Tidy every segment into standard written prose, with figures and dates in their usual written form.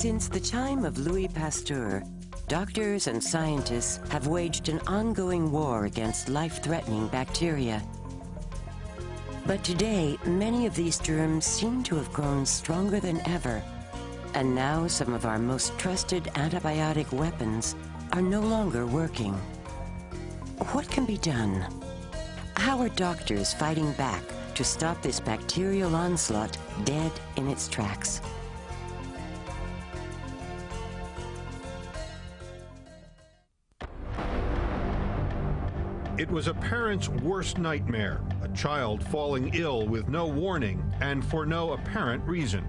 Since the time of Louis Pasteur, doctors and scientists have waged an ongoing war against life-threatening bacteria. But today, many of these germs seem to have grown stronger than ever. And now some of our most trusted antibiotic weapons are no longer working. What can be done? How are doctors fighting back to stop this bacterial onslaught dead in its tracks? It was a parent's worst nightmare, a child falling ill with no warning and for no apparent reason.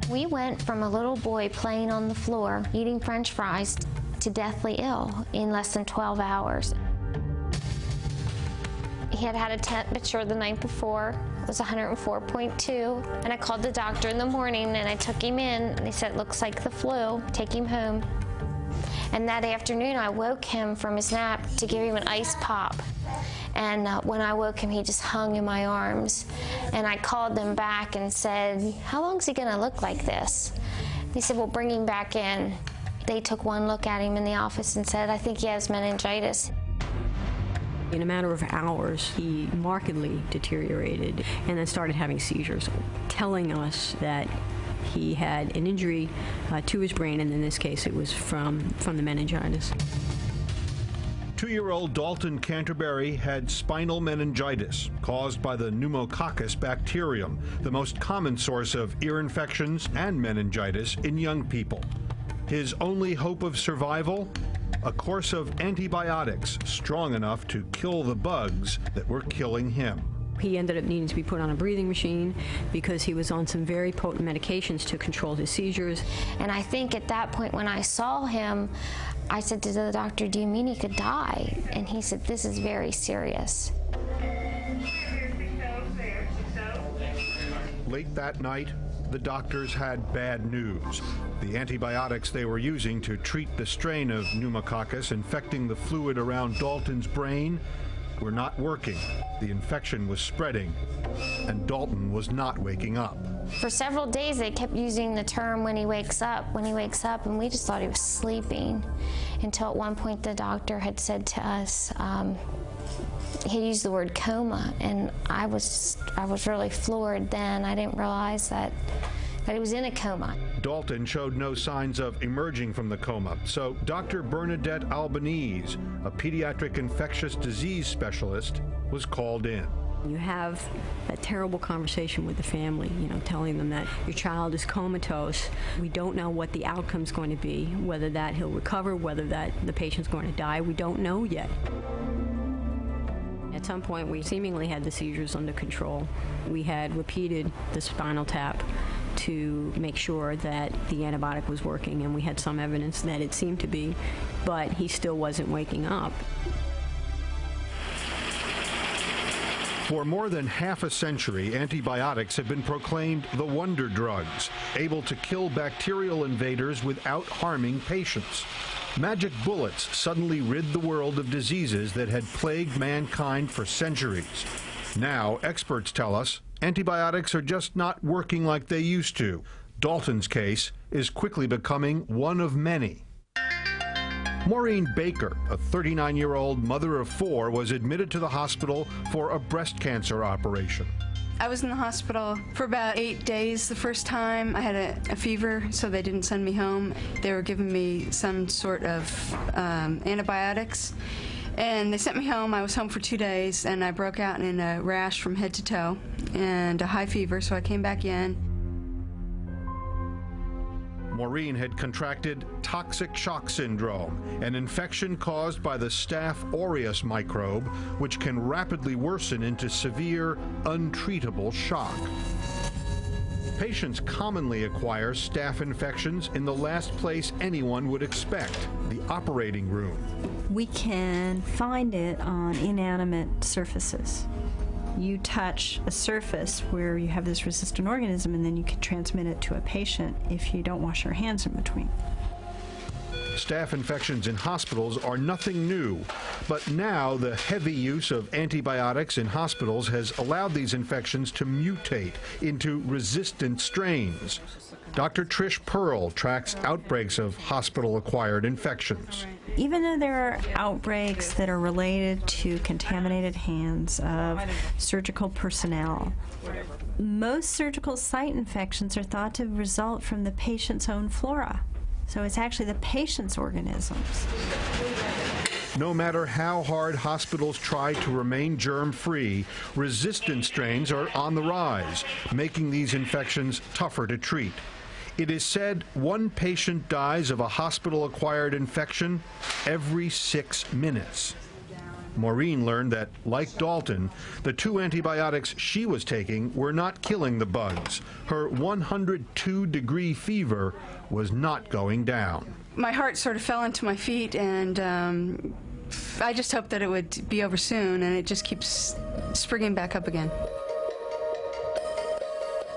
We went from a little boy playing on the floor, eating French fries, to deathly ill in less than 12 hours. He had had a temperature the night before. It was 104.2, and I called the doctor in the morning and I took him in, and he said, "Looks like the flu, take him home." And that afternoon, I woke him from his nap to give him an ice pop. And when I woke him, he just hung in my arms. And I called them back and said, "How long is he going to look like this?" He said, "Well, bring him back in." They took one look at him in the office and said, "I think he has meningitis." In a matter of hours, he markedly deteriorated and then started having seizures, telling us that he had an injury to his brain, and in this case it was from the meningitis. 2-year-old Dalton Canterbury had spinal meningitis caused by the pneumococcus bacterium, the most common source of ear infections and meningitis in young people. His only hope of survival? A course of antibiotics strong enough to kill the bugs that were killing him. He ended up needing to be put on a breathing machine because he was on some very potent medications to control his seizures. And I think at that point when I saw him, I said to the doctor, "Do you mean he could die?" And he said, "This is very serious." Late that night, the doctors had bad news. The antibiotics they were using to treat the strain of pneumococcus infecting the fluid around Dalton's brain were not working. The infection was spreading, and Dalton was not waking up. For several days, they kept using the term "when he wakes up," and we just thought he was sleeping. Until at one point, the doctor had said to us, he used the word coma, and I was really floored then. I didn't realize that he was in a coma. Dalton showed no signs of emerging from the coma, so Dr. Bernadette Albanese, a pediatric infectious disease specialist, was called in. You have that terrible conversation with the family, telling them that your child is comatose. We don't know what the outcome's going to be, whether that he'll recover, whether that the patient's going to die. We don't know yet. At some point, we seemingly had the seizures under control. We had repeated the spinal tap to make sure that the antibiotic was working, and we had some evidence that it seemed to be, but he still wasn't waking up. For more than half a century, antibiotics have been proclaimed the wonder drugs, able to kill bacterial invaders without harming patients. Magic bullets suddenly rid the world of diseases that had plagued mankind for centuries. Now, experts tell us antibiotics are just not working like they used to. Dalton's case is quickly becoming one of many. Maureen Baker, a 39-year-old mother of 4, was admitted to the hospital for a breast cancer operation. I was in the hospital for about 8 days the first time. I had a fever, so they didn't send me home. They were giving me some sort of antibiotics, and they sent me home. I was home for 2 days, and I broke out in a rash from head to toe and a high fever, so I came back in. Maureen had contracted toxic shock syndrome, an infection caused by the Staph aureus microbe, which can rapidly worsen into severe, untreatable shock. Patients commonly acquire staph infections in the last place anyone would expect, the operating room. We can find it on inanimate surfaces. You touch a surface where you have this resistant organism, and then you can transmit it to a patient if you don't wash your hands in between. Staph infections in hospitals are nothing new, but now the heavy use of antibiotics in hospitals has allowed these infections to mutate into resistant strains. Dr. Trish Pearl tracks outbreaks of hospital-acquired infections. Even though there are outbreaks that are related to contaminated hands of surgical personnel, most surgical site infections are thought to result from the patient's own flora. So it's actually the patient's organisms. No matter how hard hospitals try to remain germ-free, resistant strains are on the rise, making these infections tougher to treat. It is said one patient dies of a hospital-acquired infection every 6 minutes. Maureen learned that, like Dalton, the 2 antibiotics she was taking were not killing the bugs. Her 102-degree fever was not going down. My heart sort of fell into my feet, and I just hoped that it would be over soon, and it just keeps springing back up again.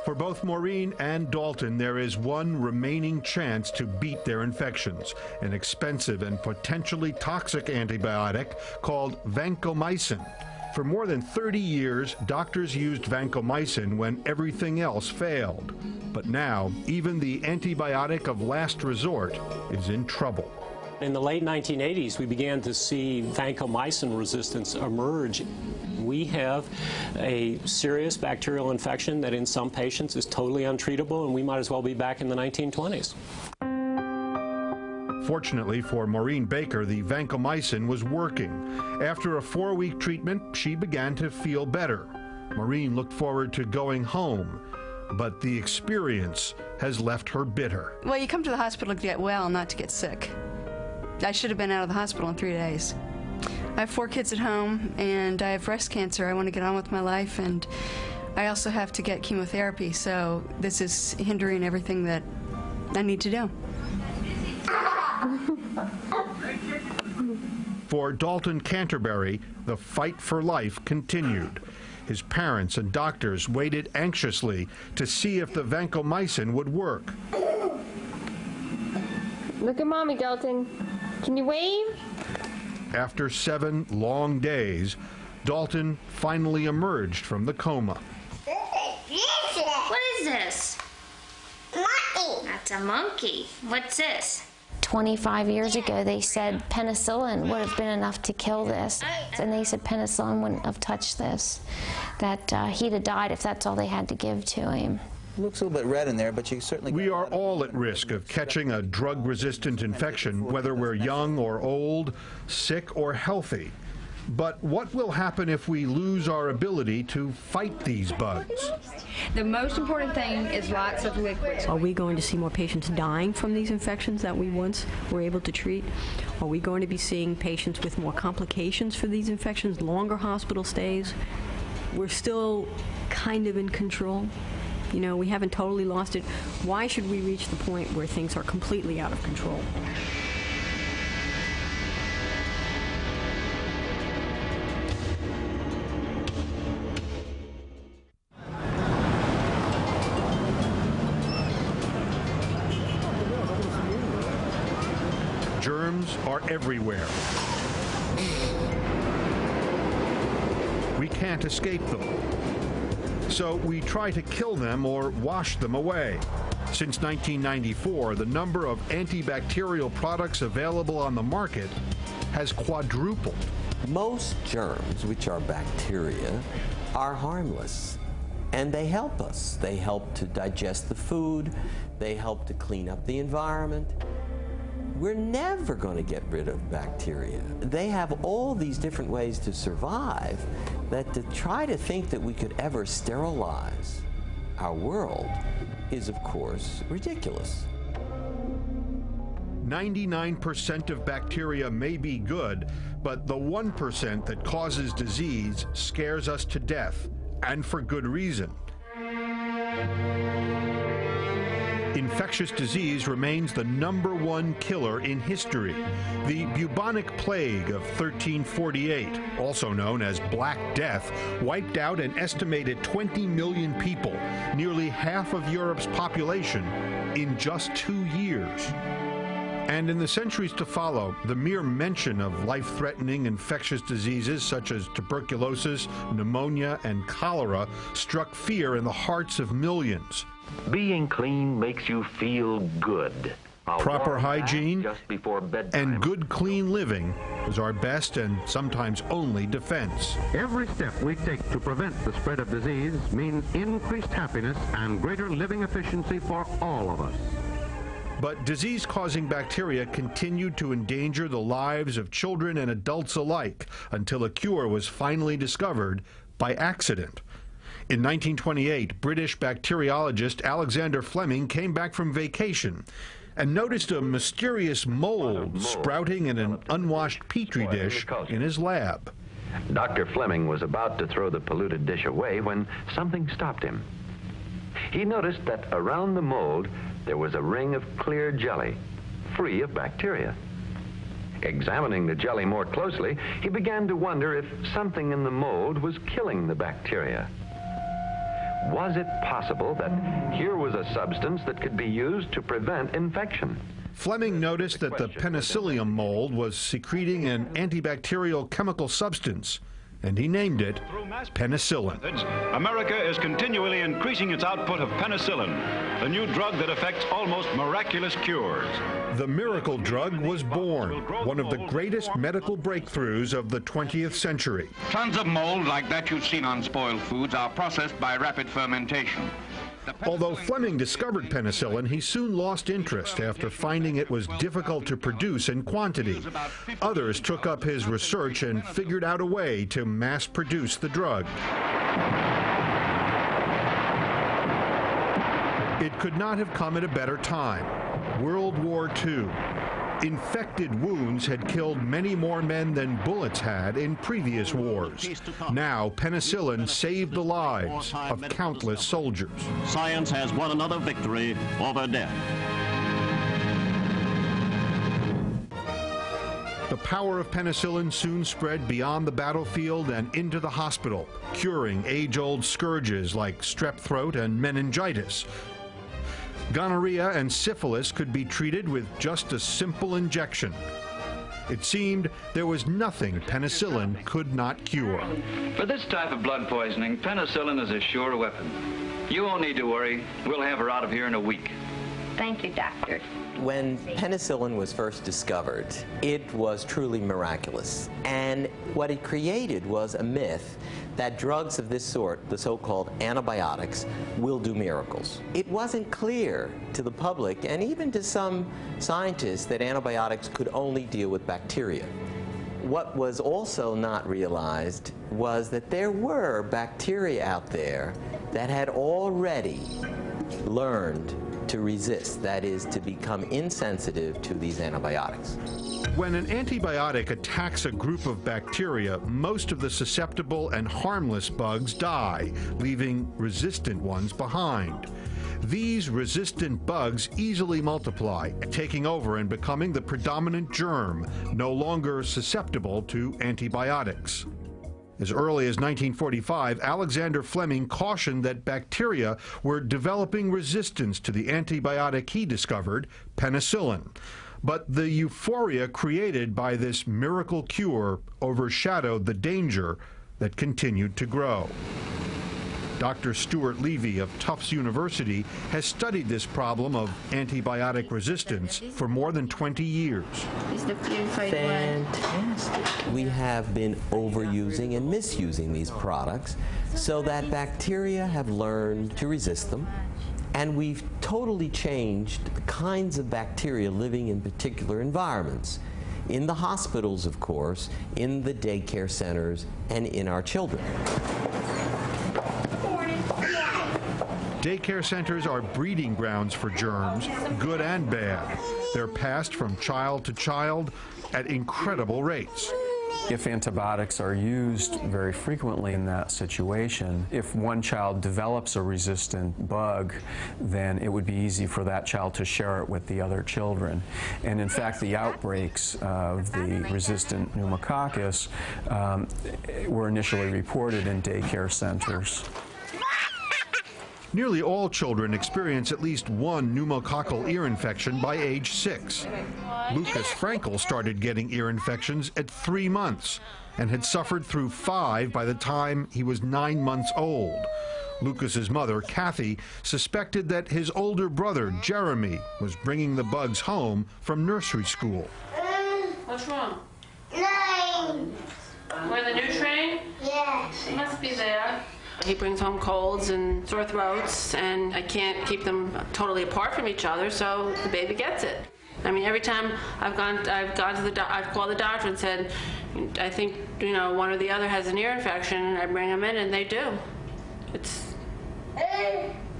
For both Maureen and Dalton, there is one remaining chance to beat their infections, an expensive and potentially toxic antibiotic called vancomycin. For more than 30 years, doctors used vancomycin when everything else failed. But now, even the antibiotic of last resort is in trouble. In the late 1980s, we began to see vancomycin resistance emerge. We have a serious bacterial infection that in some patients is totally untreatable, and we might as well be back in the 1920s. Fortunately for Maureen Baker, the vancomycin was working. After a 4-week treatment, she began to feel better. Maureen looked forward to going home, but the experience has left her bitter. Well, you come to the hospital to get well, not to get sick. I should have been out of the hospital in 3 days. I have 4 kids at home, and I have breast cancer. I want to get on with my life, and I also have to get chemotherapy, so this is hindering everything that I need to do. For Dalton Canterbury, the fight for life continued. His parents and doctors waited anxiously to see if the vancomycin would work. Look at Mommy, Dalton. Can you wave? After 7 long days, Dalton finally emerged from the coma. What is this? Monkey. That's a monkey. What's this? 25 years ago, they said penicillin would have been enough to kill this. And they said penicillin wouldn't have touched this, that he'd have died if that's all they had to give to him. Looks a little bit red in there, but you certainly... We are all at risk of catching a drug-resistant infection, whether we're young or old, sick or healthy. But what will happen if we lose our ability to fight these bugs? The most important thing is lots of liquids. Are we going to see more patients dying from these infections that we once were able to treat? Are we going to be seeing patients with more complications for these infections, longer hospital stays? We're still kind of in control. You know, we haven't totally lost it. Why should we reach the point where things are completely out of control? Germs are everywhere. We can't escape them. So we try to kill them or wash them away. Since 1994, the number of antibacterial products available on the market has quadrupled. Most germs, which are bacteria, are harmless, and they help us. They help to digest the food. They help to clean up the environment. We're never going to get rid of bacteria. They have all these different ways to survive that to try to think that we could ever sterilize our world is, of course, ridiculous. 99% of bacteria may be good, but the 1% that causes disease scares us to death, and for good reason. Infectious disease remains the #1 killer in history. The bubonic plague of 1348, also known as Black Death, wiped out an estimated 20 million people, nearly half of Europe's population, in just 2 years. And in the centuries to follow, the mere mention of life-threatening infectious diseases such as tuberculosis, pneumonia, and cholera struck fear in the hearts of millions. Being clean makes you feel good. Proper hygiene just before bedtime. And good, clean living is our best and sometimes only defense. Every step we take to prevent the spread of disease means increased happiness and greater living efficiency for all of us. But disease-causing bacteria continued to endanger the lives of children and adults alike until a cure was finally discovered by accident. In 1928, British bacteriologist Alexander Fleming came back from vacation and noticed a mysterious mold sprouting in an unwashed petri dish in his lab. Dr. Fleming was about to throw the polluted dish away when something stopped him. He noticed that around the mold there was a ring of clear jelly, free of bacteria. Examining the jelly more closely, he began to wonder if something in the mold was killing the bacteria. Was it possible that here was a substance that could be used to prevent infection? Fleming noticed that the penicillium mold was secreting an antibacterial chemical substance, and he named it penicillin. America is continually increasing its output of penicillin, the new drug that effects almost miraculous cures. The miracle drug was born, one of the greatest medical breakthroughs of the 20th century. Tons of mold like that you've seen on spoiled foods are processed by rapid fermentation. Although Fleming discovered penicillin, he soon lost interest after finding it was difficult to produce in quantity. Others took up his research and figured out a way to mass produce the drug. It could not have come at a better time. World War II. Infected wounds had killed many more men than bullets had in previous wars. Now, penicillin saved the lives of countless soldiers. Science has won another victory over death. The power of penicillin soon spread beyond the battlefield and into the hospital, curing age-old scourges like strep throat and meningitis. Gonorrhea and syphilis could be treated with just a simple injection. It seemed there was nothing penicillin could not cure. For this type of blood poisoning, penicillin is a sure weapon. You won't need to worry. We'll have her out of here in a week. Thank you, doctor. When penicillin was first discovered, it was truly miraculous. And what it created was a myth that drugs of this sort, the so-called antibiotics, will do miracles. It wasn't clear to the public and even to some scientists that antibiotics could only deal with bacteria. What was also not realized was that there were bacteria out there that had already learned to resist, that is, to become insensitive to these antibiotics. When an antibiotic attacks a group of bacteria, most of the susceptible and harmless bugs die, leaving resistant ones behind. These resistant bugs easily multiply, taking over and becoming the predominant germ, no longer susceptible to antibiotics. As early as 1945, Alexander Fleming cautioned that bacteria were developing resistance to the antibiotic he discovered, penicillin. But the euphoria created by this miracle cure overshadowed the danger that continued to grow. Dr. Stuart Levy of Tufts University has studied this problem of antibiotic resistance for more than 20 years. Fantastic. We have been overusing and misusing these products so that bacteria have learned to resist them. And we've totally changed the kinds of bacteria living in particular environments. In the hospitals, of course, in the daycare centers, and in our children. Daycare centers are breeding grounds for germs, good and bad. They're passed from child to child at incredible rates. If antibiotics are used very frequently in that situation, if one child develops a resistant bug, then it would be easy for that child to share it with the other children. And in fact, the outbreaks of the resistant pneumococcus were initially reported in daycare centers. Nearly all children experience at least one pneumococcal ear infection by age 6. Lucas Frankel started getting ear infections at 3 months and had suffered through 5 by the time he was 9 months old. Lucas's mother, Kathy, suspected that his older brother, Jeremy, was bringing the bugs home from nursery school. What's wrong? We're the new train? Yes. It must be there. He brings home colds and sore throats, and I can't keep them totally apart from each other, so the baby gets it. I mean, every time I've called the doctor and said, I think, one or the other has an ear infection, and I bring them in, and they do. It's,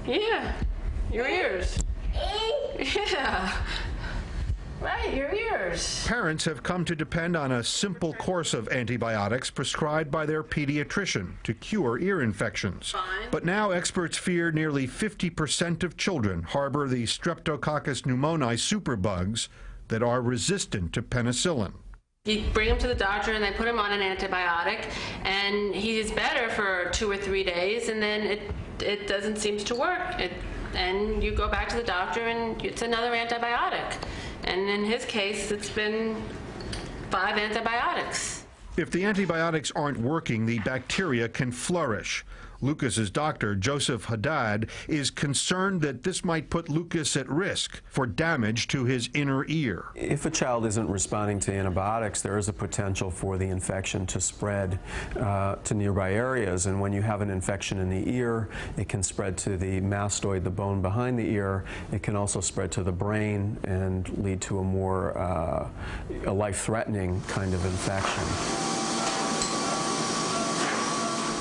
yeah, your ears. Yeah. Right, your ears. Parents have come to depend on a simple course of antibiotics prescribed by their pediatrician to cure ear infections. Fine. But now experts fear nearly 50% of children harbor the Streptococcus pneumoniae superbugs that are resistant to penicillin. You bring him to the doctor and they put him on an antibiotic, and he's better for 2 or 3 days, and then it doesn't seem to work. And you go back to the doctor and it's another antibiotic. And in his case, it's been 5 antibiotics. If the antibiotics aren't working, the bacteria can flourish. Lucas's doctor, Joseph Haddad, is concerned that this might put Lucas at risk for damage to his inner ear. If a child isn't responding to antibiotics, there is a potential for the infection to spread to nearby areas. And when you have an infection in the ear, it can spread to the mastoid, the bone behind the ear. It can also spread to the brain and lead to a more a life-threatening kind of infection.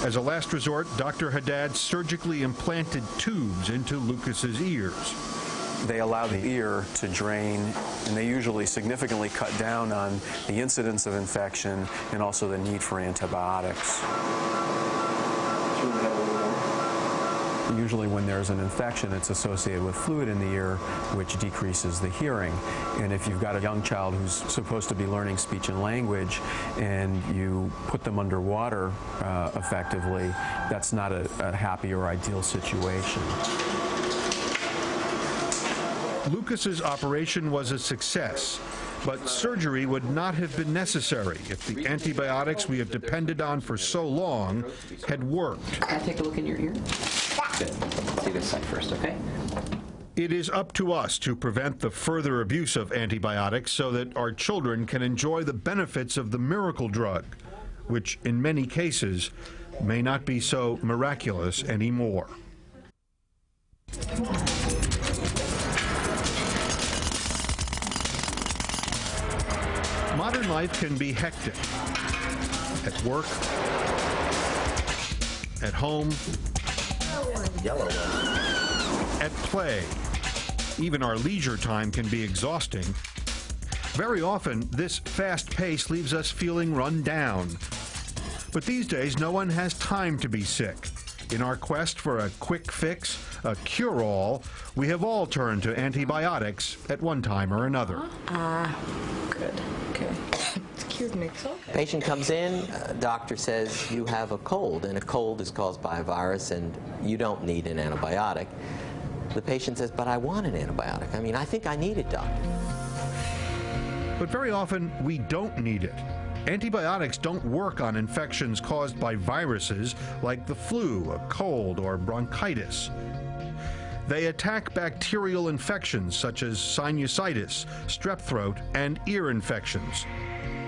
As a last resort, Dr. Haddad surgically implanted tubes into Lucas's ears. They allow the ear to drain, and they usually significantly cut down on the incidence of infection and also the need for antibiotics. Usually when there's an infection, it's associated with fluid in the ear, which decreases the hearing. And if you've got a young child who's supposed to be learning speech and language and you put them underwater effectively, that's not a happy or ideal situation. Lucas's operation was a success, but surgery would not have been necessary if the antibiotics we have depended on for so long had worked. Can I take a look in your ear? Good. See this side first, okay? It is up to us to prevent the further abuse of antibiotics so that our children can enjoy the benefits of the miracle drug, which in many cases may not be so miraculous anymore. Modern life can be hectic. At work, at home, at play. Even our leisure time can be exhausting. Very often, this fast pace leaves us feeling run down. But these days, no one has time to be sick. In our quest for a quick fix, a cure-all, we have all turned to antibiotics at one time or another. Good. Okay. Excuse me. Okay. Patient comes in, doctor says you have a cold, and a cold is caused by a virus, and you don't need an antibiotic. The patient says, but I want an antibiotic. I mean, I think I need it, doctor. But very often, we don't need it. Antibiotics don't work on infections caused by viruses like the flu, a cold, or bronchitis. They attack bacterial infections such as sinusitis, strep throat, and ear infections.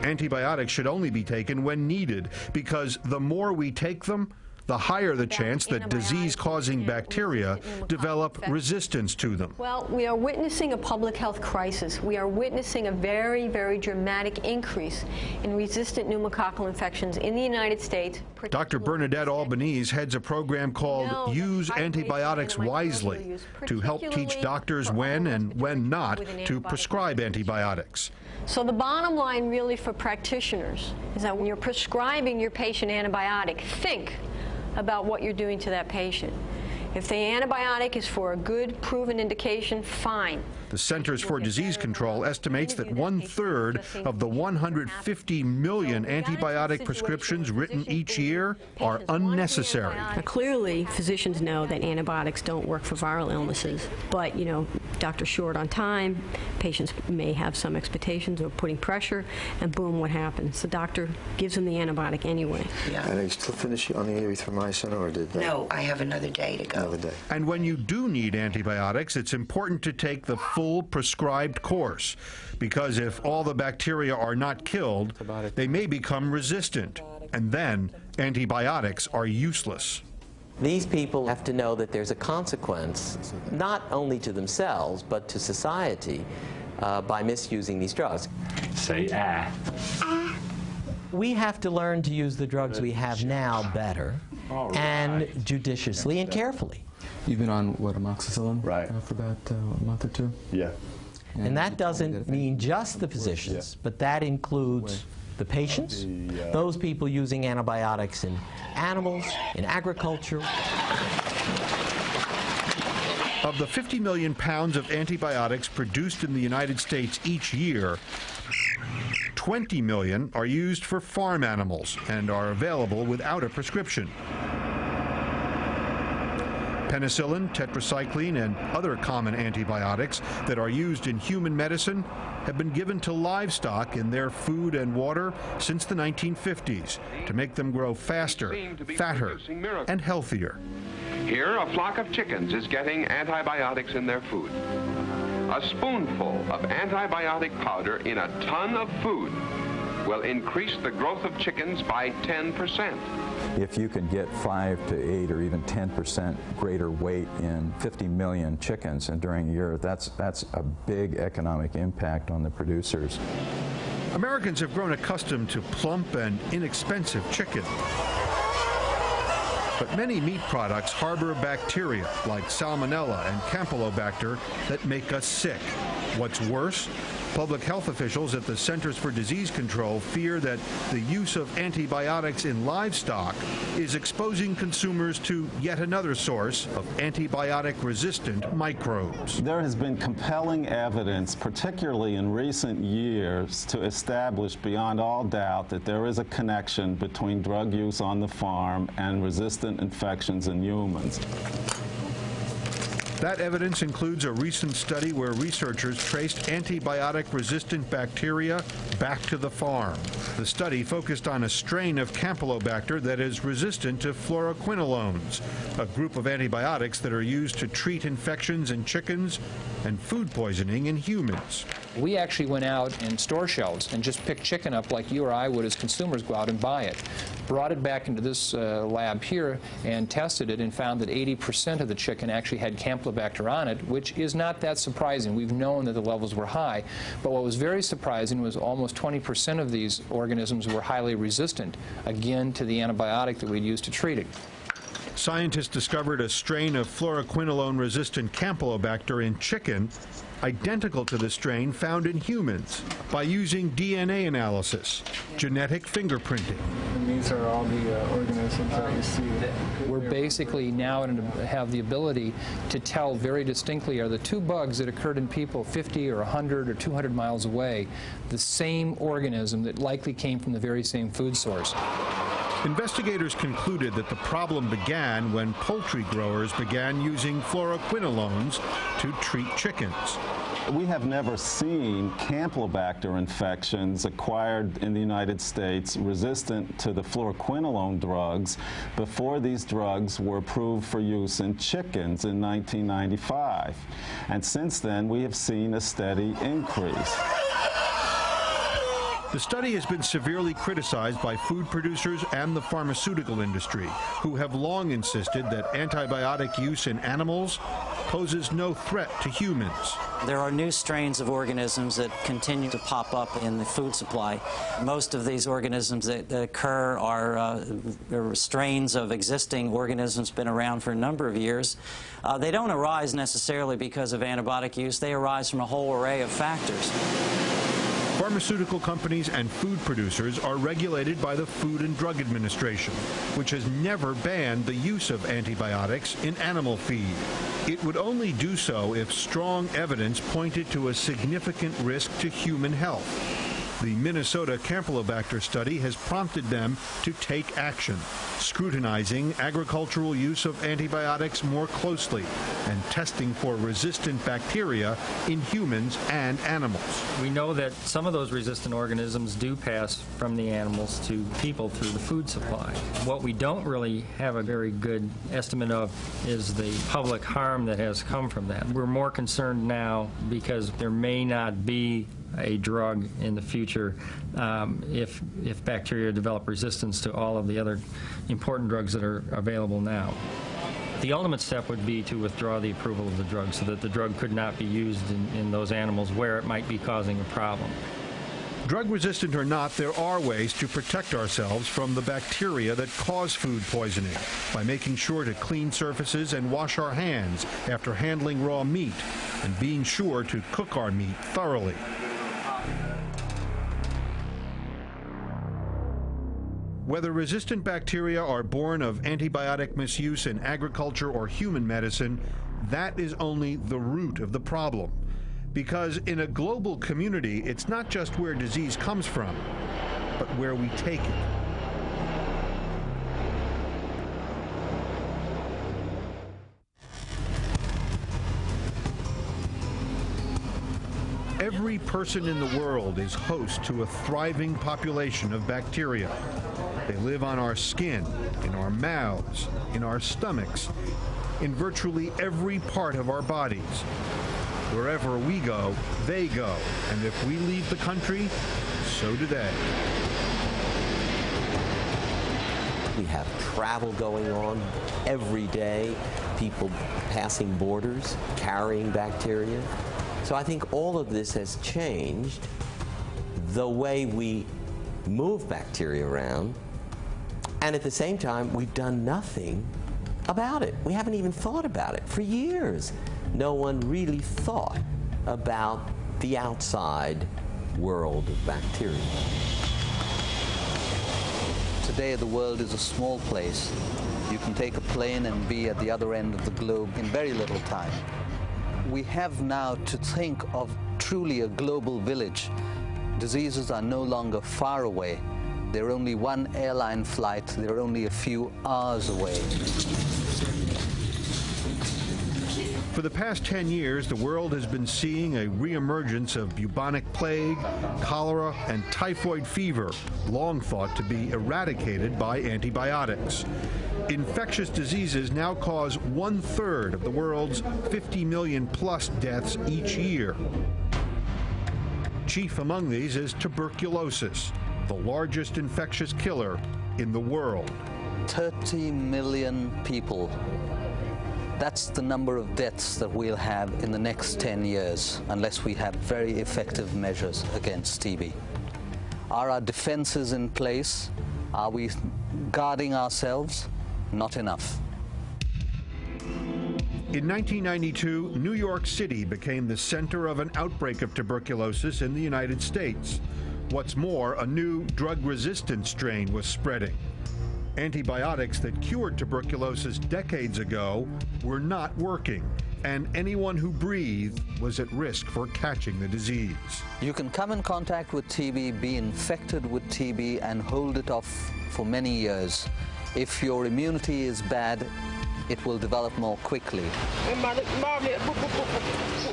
Antibiotics should only be taken when needed, because the more we take them, the higher the chance that disease-causing bacteria develop resistance to them. Well, we are witnessing a public health crisis. We are witnessing a very, very dramatic increase in resistant pneumococcal infections in the United States. Dr. Bernadette Albanese heads a program called Use Antibiotics Wisely to help teach doctors when and when not to prescribe antibiotics. So the bottom line really for practitioners is that when you're prescribing your patient antibiotic, think about what you're doing to that patient. If the antibiotic is for a good, proven indication, fine. The Centers for Disease Control estimates that 1/3 of the 150 million antibiotic prescriptions written each year are unnecessary. Now, clearly, physicians know that antibiotics don't work for viral illnesses, but, you know, doctor's short on time, patients may have some expectations or putting pressure, and boom, what happens? The doctor gives them the antibiotic anyway. Yeah. And are you still finishing on the erythromycin, or did that? No, I have another day to go. Another day. And when you do need antibiotics, it's important to take the full prescribed course, because if all the bacteria are not killed, they may become resistant, and then antibiotics are useless. These people have to know that there's a consequence, not only to themselves, but to society, by misusing these drugs. Say ah. We have to learn to use the drugs we have now better, and judiciously and carefully. You've been on, what, amoxicillin? Right. For about a month or two? Yeah. And that doesn't mean just the physicians, but that includes the patients, those people using antibiotics in animals, in agriculture. Of the 50 million pounds of antibiotics produced in the United States each year, 20 million are used for farm animals and are available without a prescription. Penicillin, tetracycline, and other common antibiotics that are used in human medicine have been given to livestock in their food and water since the 1950s to make them grow faster, fatter, and healthier. Here, a flock of chickens is getting antibiotics in their food. A spoonful of antibiotic powder in a ton of food will increase the growth of chickens by 10%. If you can get 5 to 8 or even 10% greater weight in 50 million chickens and during a year, that's a big economic impact on the producers. Americans have grown accustomed to plump and inexpensive chicken. But many meat products harbor bacteria like Salmonella and Campylobacter that make us sick. What's worse, public health officials at the Centers for Disease Control fear that the use of antibiotics in livestock is exposing consumers to yet another source of antibiotic-resistant microbes. There has been compelling evidence, particularly in recent years, to establish beyond all doubt that there is a connection between drug use on the farm and resistant infections in humans. That evidence includes a recent study where researchers traced antibiotic-resistant bacteria back to the farm. The study focused on a strain of Campylobacter that is resistant to fluoroquinolones, a group of antibiotics that are used to treat infections in chickens and food poisoning in humans. We actually went out in store shelves and just picked chicken up like you or I would as consumers go out and buy it. Brought it back into this lab here and tested it and found that 80% of the chicken actually had Campylobacter on it, which is not that surprising. We've known that the levels were high. But what was very surprising was almost 20% of these organisms were highly resistant, again, to the antibiotic that we'd used to treat it. Scientists discovered a strain of fluoroquinolone-resistant Campylobacter in chicken identical to the strain found in humans by using DNA analysis, genetic fingerprinting. And these are all the organisms that you see. We're basically now have the ability to tell very distinctly, are the two bugs that occurred in people 50 or 100 or 200 miles away the same organism that likely came from the very same food source. Investigators concluded that the problem began when poultry growers began using fluoroquinolones to treat chickens. We have never seen Campylobacter infections acquired in the United States resistant to the fluoroquinolone drugs before these drugs were approved for use in chickens in 1995. And since then, we have seen a steady increase. The study has been severely criticized by food producers and the pharmaceutical industry, who have long insisted that antibiotic use in animals poses no threat to humans. There are new strains of organisms that continue to pop up in the food supply. Most of these organisms that occur are strains of existing organisms been around for a number of years. They don't arise necessarily because of antibiotic use. They arise from a whole array of factors. Pharmaceutical companies and food producers are regulated by the Food and Drug Administration, which has never banned the use of antibiotics in animal feed. It would only do so if strong evidence pointed to a significant risk to human health. The Minnesota Campylobacter study has prompted them to take action, scrutinizing agricultural use of antibiotics more closely and testing for resistant bacteria in humans and animals. We know that some of those resistant organisms do pass from the animals to people through the food supply. What we don't really have a very good estimate of is the public harm that has come from that. We're more concerned now because there may not be a drug in the future if bacteria develop resistance to all of the other important drugs that are available now. The ultimate step would be to withdraw the approval of the drug so that the drug could not be used in those animals where it might be causing a problem. Drug resistant or not, there are ways to protect ourselves from the bacteria that cause food poisoning by making sure to clean surfaces and wash our hands after handling raw meat, and being sure to cook our meat thoroughly. Whether resistant bacteria are born of antibiotic misuse in agriculture or human medicine, that is only the root of the problem. Because in a global community, it's not just where disease comes from, but where we take it. Every person in the world is host to a thriving population of bacteria. They live on our skin, in our mouths, in our stomachs, in virtually every part of our bodies. Wherever we go, they go. And if we leave the country, so do they. We have travel going on every day, people passing borders, carrying bacteria. So I think all of this has changed the way we move bacteria around, and at the same time, we've done nothing about it. We haven't even thought about it for years. No one really thought about the outside world of bacteria. Today, the world is a small place. You can take a plane and be at the other end of the globe in very little time. We have now to think of truly a global village. Diseases are no longer far away. They're only one airline flight. They're only a few hours away. For the past 10 years, the world has been seeing a reemergence of bubonic plague, cholera, and typhoid fever, long thought to be eradicated by antibiotics. Infectious diseases now cause 1/3 of the world's 50 million plus deaths each year. Chief among these is tuberculosis, the largest infectious killer in the world. 30 million people. That's the number of deaths that we'll have in the next 10 years unless we have very effective measures against TB. Are our defenses in place? Are we guarding ourselves? Not enough. In 1992, New York City became the center of an outbreak of tuberculosis in the United States. What's more, a new drug-resistant strain was spreading. Antibiotics that cured tuberculosis decades ago were not working, and anyone who breathed was at risk for catching the disease. You can come in contact with TB, be infected with TB, and hold it off for many years. If your immunity is bad, it will develop more quickly.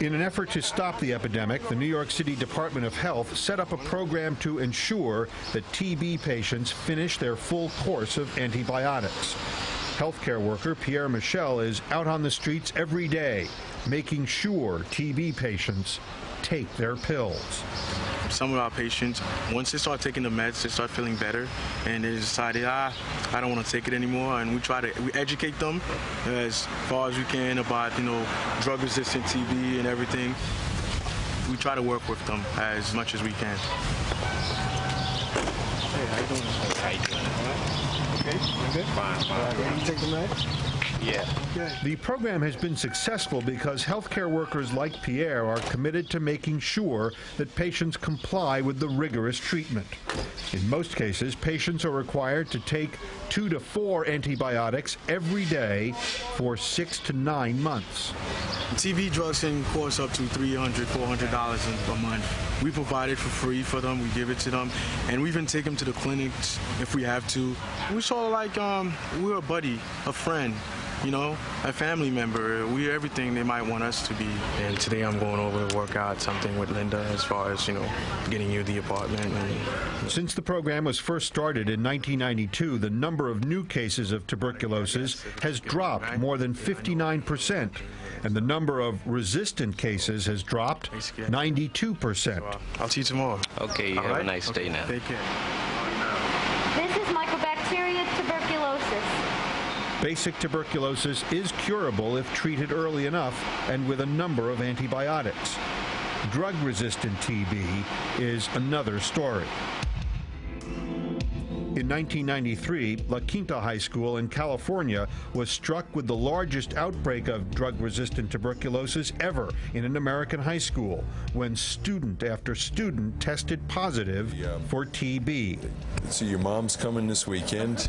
In an effort to stop the epidemic, the New York City Department of Health set up a program to ensure that TB patients finish their full course of antibiotics. Healthcare worker Pierre Michel is out on the streets every day, making sure TB patients take their pills. Some of our patients, once they start taking the meds, they start feeling better, and they decided, I don't want to take it anymore, and we educate them as far as we can about, drug-resistant TB and everything. We try to work with them as much as we can. Hey, how you doing? How you doing? Okay, you good? Fine. You take the meds? Yeah. The program has been successful because healthcare workers like Pierre are committed to making sure that patients comply with the rigorous treatment. In most cases, patients are required to take 2 to 4 antibiotics every day for 6 to 9 months. TB drugs can cost up to $300, $400 a month. We provide it for free for them. We give it to them, and we even take them to the clinics if we have to. We sort of like we're a buddy, a friend, you know, a family member. We're everything they might want us to be. And today I'm going over to work out something with Linda as far as, you know, getting you the apartment. Since the program was first started in 1992, the number of new cases of tuberculosis has dropped more than 59%, and the number of resistant cases has dropped 92%. I'll see you tomorrow. Okay, you have a nice day now. Take care. This is Mycobacteria tuberculosis. Basic tuberculosis is curable if treated early enough and with a number of antibiotics. Drug-resistant TB is another story. In 1993, La Quinta High School in California was struck with the largest outbreak of drug-resistant tuberculosis ever in an American high school, when student after student tested positive for TB. So your mom's coming this weekend.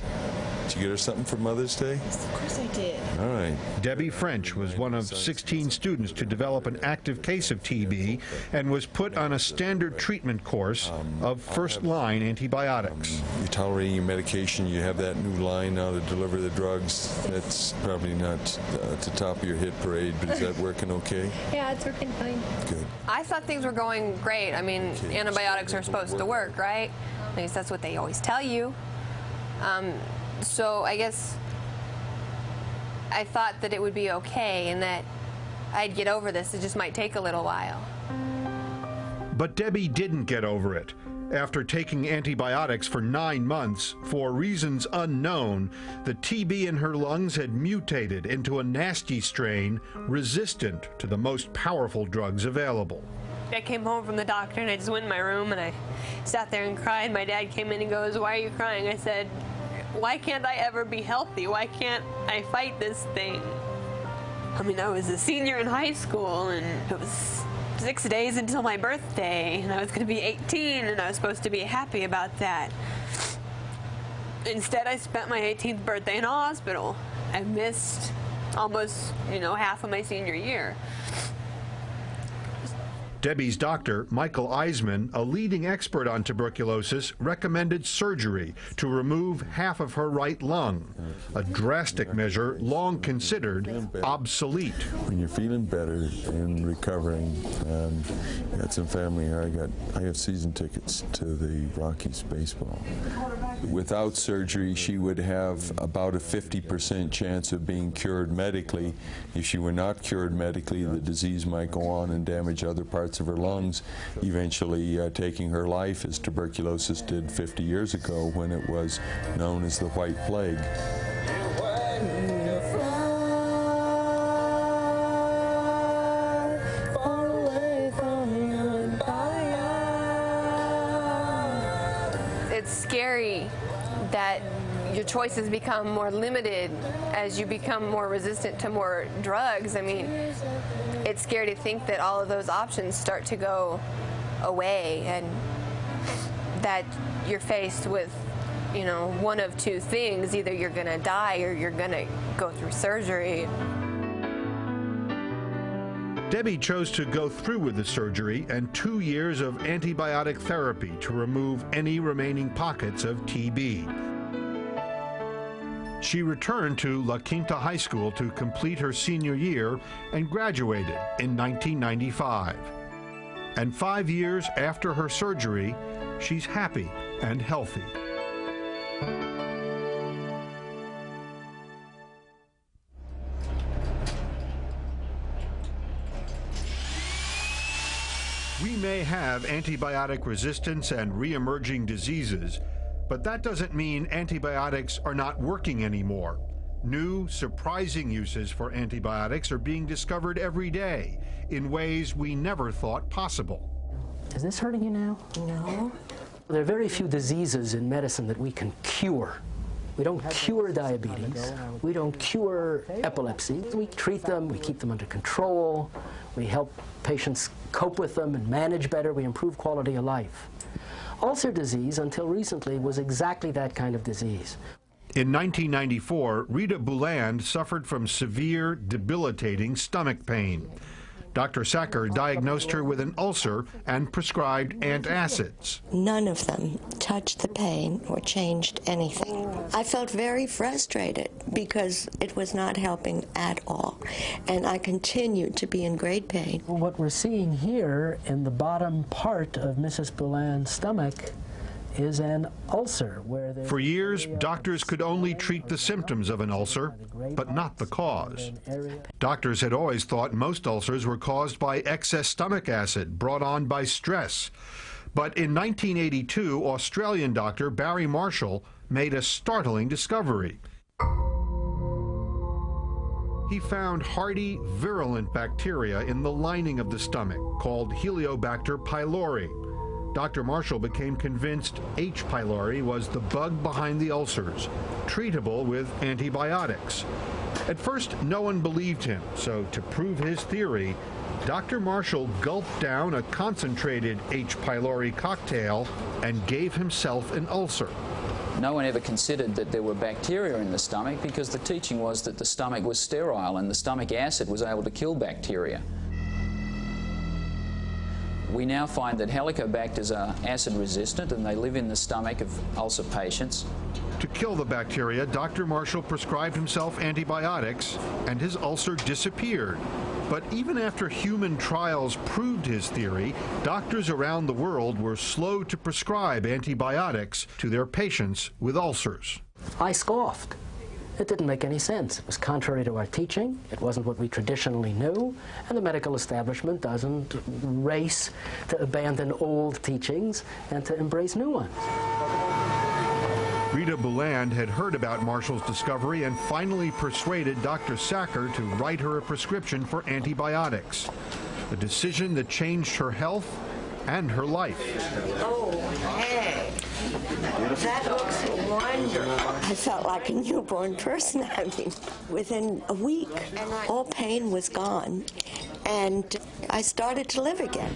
Did you get her something for Mother's Day? Of course I did. All right. Debbie French was one of 16 students to develop an active case of TB and was put on a standard treatment course of first-line antibiotics. You're tolerating your medication. You have that new line now to deliver the drugs. That's probably not at the top of your hit parade, but is that working okay? Yeah, it's working fine. Good. I thought things were going great. I mean, antibiotics are supposed to work, right? At least that's what they always tell you. So I guess I thought that it would be okay and that I'd get over this. It just might take a little while. But Debbie didn't get over it. After taking antibiotics for 9 months, for reasons unknown, the TB in her lungs had mutated into a nasty strain resistant to the most powerful drugs available. I came home from the doctor and I just went in my room and I sat there and cried. My dad came in and goes, "Why are you crying?" I said, "Why can't I ever be healthy? Why can't I fight this thing?" I mean, I was a senior in high school and it was 6 days until my birthday and I was going to be 18 and I was supposed to be happy about that. Instead, I spent my 18th birthday in a hospital. I missed almost, half of my senior year. Debbie's doctor, Michael Eisman, a leading expert on tuberculosis, recommended surgery to remove half of her right lung, a drastic measure long considered obsolete. When you're feeling better and recovering, got some family here. I have season tickets to the Rockies baseball. Without surgery, she would have about a 50% chance of being cured medically. If she were not cured medically, the disease might go on and damage other parts of her lungs, eventually taking her life, as tuberculosis did 50 years ago when it was known as the White Plague. It's scary that your choices become more limited as you become more resistant to more drugs. I mean, it's scary to think that all of those options start to go away and that you're faced with, one of two things. Either you're going to die or you're going to go through surgery. Debbie chose to go through with the surgery and 2 years of antibiotic therapy to remove any remaining pockets of TB. She returned to La Quinta High School to complete her senior year and graduated in 1995. And 5 years after her surgery, she's happy and healthy. We may have antibiotic resistance and re-emerging diseases, but that doesn't mean antibiotics are not working anymore. New, surprising uses for antibiotics are being discovered every day in ways we never thought possible. Is this hurting you now? No. There are very few diseases in medicine that we can cure We don't cure diabetes. We don't cure epilepsy. We treat them, we keep them under control, we help patients cope with them and manage better, we improve quality of life. Ulcer disease, until recently, was exactly that kind of disease. In 1994, Rita Bouland suffered from severe, debilitating stomach pain. Dr. Sacker diagnosed her with an ulcer and prescribed antacids. None of them touched the pain or changed anything. I felt very frustrated because it was not helping at all, and I continued to be in great pain. What we're seeing here in the bottom part of Mrs. Bouland's stomach is an ulcer. For years, doctors could only treat the symptoms of an ulcer, but not the cause. Doctors had always thought most ulcers were caused by excess stomach acid brought on by stress. But in 1982, Australian doctor Barry Marshall made a startling discovery. He found hardy, virulent bacteria in the lining of the stomach called Heliobacter pylori. Dr. Marshall became convinced H. pylori was the bug behind the ulcers, treatable with antibiotics. At first, no one believed him, so to prove his theory, Dr. Marshall gulped down a concentrated H. pylori cocktail and gave himself an ulcer. No one ever considered that there were bacteria in the stomach because the teaching was that the stomach was sterile and the stomach acid was able to kill bacteria. We now find that Helicobacters are acid resistant and they live in the stomach of ulcer patients. To kill the bacteria, Dr. Marshall prescribed himself antibiotics and his ulcer disappeared. But even after human trials proved his theory, doctors around the world were slow to prescribe antibiotics to their patients with ulcers. I scoffed. It didn't make any sense. It was contrary to our teaching. It wasn't what we traditionally knew. And the medical establishment doesn't race to abandon old teachings and to embrace new ones. Rita Bouland had heard about Marshall's discovery and finally persuaded Dr. Sacker to write her a prescription for antibiotics, a decision that changed her health and her life. Oh, hey. That looks wonderful. I felt like a newborn person. I mean, within a week, all pain was gone, and I started to live again.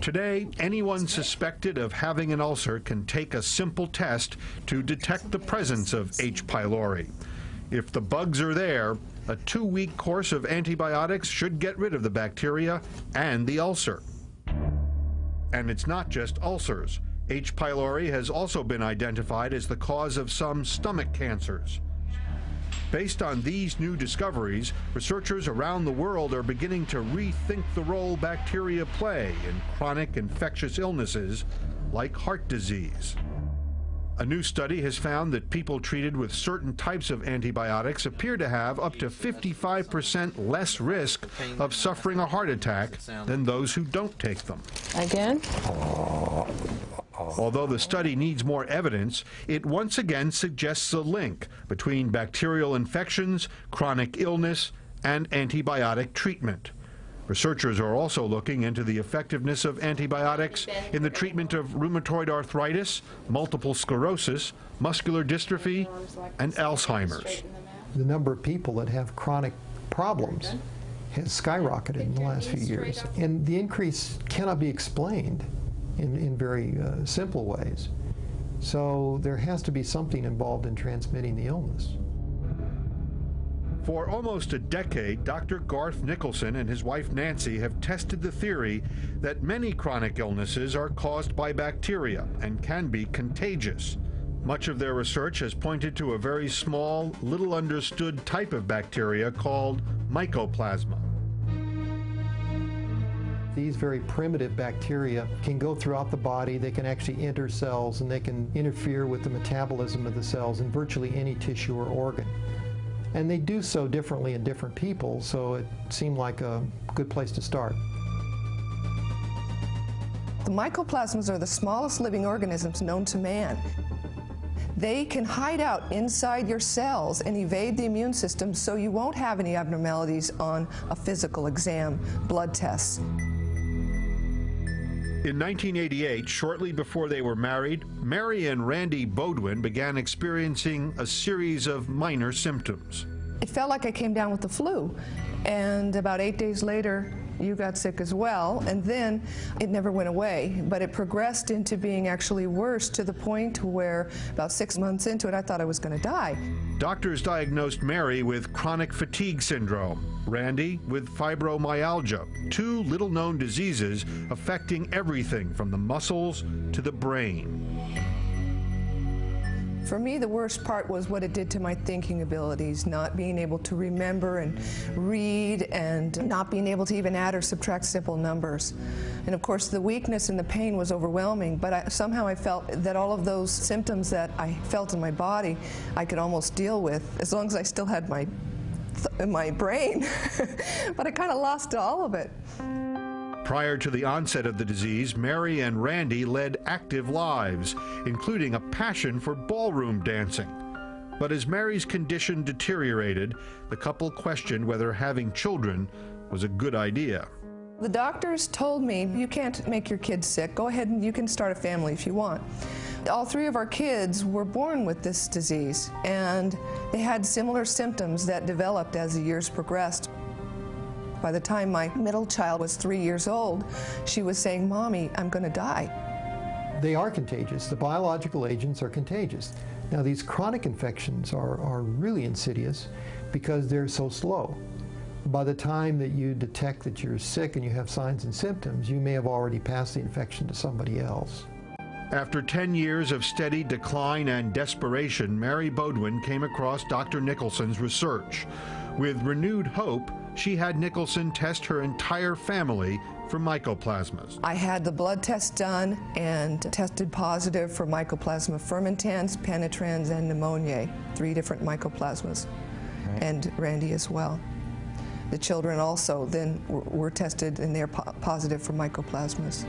Today, anyone suspected of having an ulcer can take a simple test to detect the presence of H. pylori. If the bugs are there, a 2-week course of antibiotics should get rid of the bacteria and the ulcer. And it's not just ulcers. H. pylori has also been identified as the cause of some stomach cancers. Based on these new discoveries, researchers around the world are beginning to rethink the role bacteria play in chronic infectious illnesses like heart disease. A new study has found that people treated with certain types of antibiotics appear to have up to 55% less risk of suffering a heart attack than those who don't take them. Again? Although the study needs more evidence, it once again suggests a link between bacterial infections, chronic illness, and antibiotic treatment. Researchers are also looking into the effectiveness of antibiotics in the treatment of rheumatoid arthritis, multiple sclerosis, muscular dystrophy, and Alzheimer's. The number of people that have chronic problems has skyrocketed in the last few years, and the increase cannot be explained in very simple ways. So there has to be something involved in transmitting the illness. For almost a decade, Dr. Garth Nicholson and his wife Nancy have tested the theory that many chronic illnesses are caused by bacteria and can be contagious. Much of their research has pointed to a very small, little understood type of bacteria called mycoplasma. These very primitive bacteria can go throughout the body, they can actually enter cells, and they can interfere with the metabolism of the cells in virtually any tissue or organ. And they do so differently in different people, so it seemed like a good place to start. The mycoplasmas are the smallest living organisms known to man. They can hide out inside your cells and evade the immune system, so you won't have any abnormalities on a physical exam, blood tests. In 1988, shortly before they were married, Mary and Randy Beaudoin began experiencing a series of minor symptoms. It felt like I came down with the flu, and about 8 days later, you got sick as well, and then it never went away, but it progressed into being actually worse to the point where about 6 months into it, I thought I was going to die. Doctors diagnosed Mary with chronic fatigue syndrome, Randy with fibromyalgia, two little-known diseases affecting everything from the muscles to the brain. For me, the worst part was what it did to my thinking abilities, not being able to remember and read and not being able to even add or subtract simple numbers. And of course, the weakness and the pain was overwhelming, but somehow I felt that all of those symptoms that I felt in my body, I could almost deal with, as long as I still had my brain. But I kind of lost all of it. Prior to the onset of the disease, Mary and Randy led active lives, including a passion for ballroom dancing. But as Mary's condition deteriorated, the couple questioned whether having children was a good idea. The doctors told me, you can't make your kids sick. Go ahead and you can start a family if you want. All three of our kids were born with this disease, and they had similar symptoms that developed as the years progressed. By the time my middle child was 3 years old, she was saying, "Mommy, I'm going to die." They are contagious. The biological agents are contagious. Now, these chronic infections are really insidious because they're so slow. By the time that you detect that you're sick and you have signs and symptoms, you may have already passed the infection to somebody else. After 10 years of steady decline and desperation, Mary Beaudoin came across Dr. Nicholson's research. With renewed hope, she had Nicholson test her entire family for mycoplasmas. I had the blood test done and tested positive for Mycoplasma fermentans, penetrans, and pneumoniae, 3 different mycoplasmas, and Randy as well. The children also then were tested, and they're positive for mycoplasmas.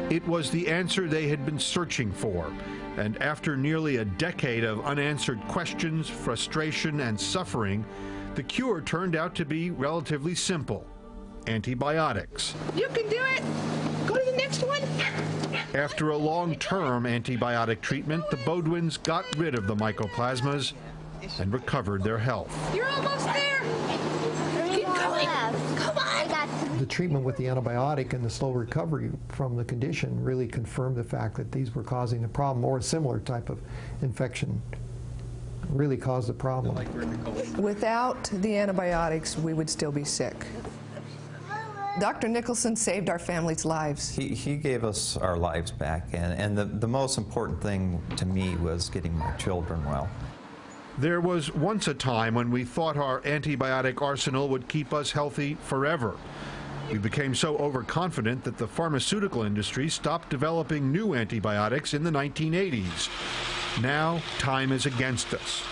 It was the answer they had been searching for, and after nearly a decade of unanswered questions, frustration, and suffering, the cure turned out to be relatively simple: antibiotics. You can do it! Go to the next one! After a long-term antibiotic treatment, the Beaudoins got rid of the mycoplasmas and recovered their health. You're almost there! Keep going! Come on! The treatment with the antibiotic and the slow recovery from the condition really confirmed the fact that these were causing the problem, or a similar type of infection really caused the problem. Without the antibiotics, we would still be sick. Dr. Nicholson saved our family's lives. He gave us our lives back, and the most important thing to me was getting my children well. There was once a time when we thought our antibiotic arsenal would keep us healthy forever. We became so overconfident that the pharmaceutical industry stopped developing new antibiotics in the 1980s. Now, time is against us.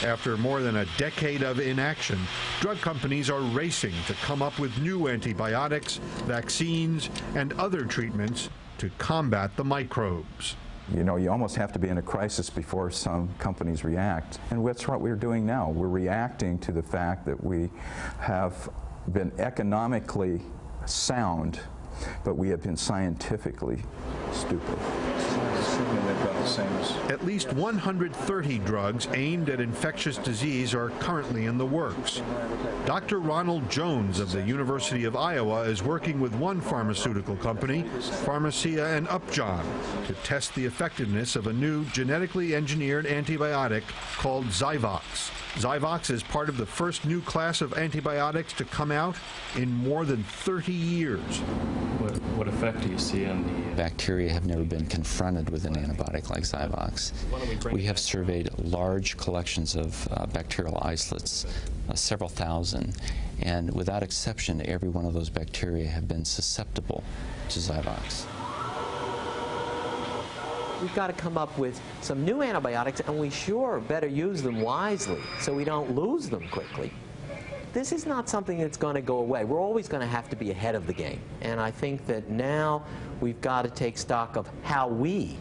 After more than a decade of inaction, drug companies are racing to come up with new antibiotics, vaccines, and other treatments to combat the microbes. You know, you almost have to be in a crisis before some companies react. And that's what we're doing now. We're reacting to the fact that we have been economically sound, but we have been scientifically stupid. At least 130 drugs aimed at infectious disease are currently in the works. Dr. Ronald Jones of the University of Iowa is working with one pharmaceutical company, Pharmacia and Upjohn, to test the effectiveness of a new genetically engineered antibiotic called Zyvox. Zyvox is part of the first new class of antibiotics to come out in more than 30 years. What effect do you see on the... Bacteria have never been confronted with an antibiotic like Zyvox. We have surveyed large collections of bacterial isolates, several thousand, and without exception, every one of those bacteria have been susceptible to Zyvox. We've got to come up with some new antibiotics, and we sure better use them wisely so we don't lose them quickly. This is not something that's going to go away. We're always going to have to be ahead of the game. And I think that now we've got to take stock of how we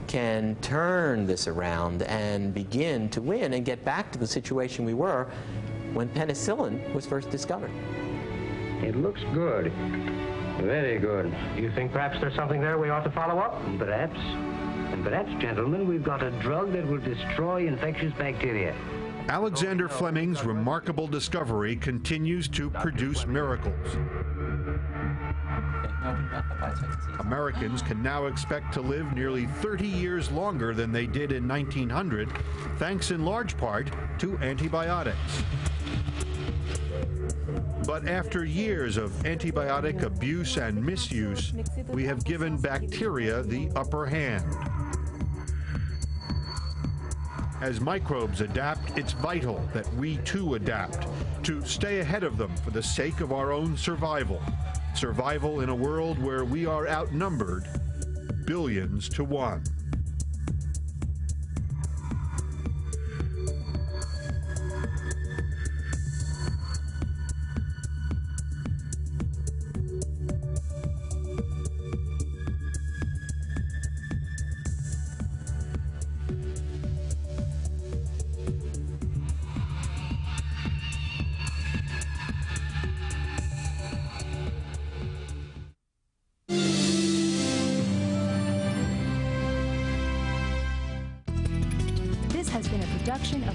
can turn this around and begin to win and get back to the situation we were when penicillin was first discovered. It looks good. Very good. You think perhaps there's something there we ought to follow up? Perhaps. And perhaps, gentlemen, we've got a drug that will destroy infectious bacteria. Alexander Fleming's remarkable discovery continues to produce miracles. Americans can now expect to live nearly 30 years longer than they did in 1900, thanks in large part to antibiotics. But after years of antibiotic abuse and misuse, we have given bacteria the upper hand. As microbes adapt, it's vital that we too adapt, to stay ahead of them for the sake of our own survival. Survival in a world where we are outnumbered billions to one. Has been a production of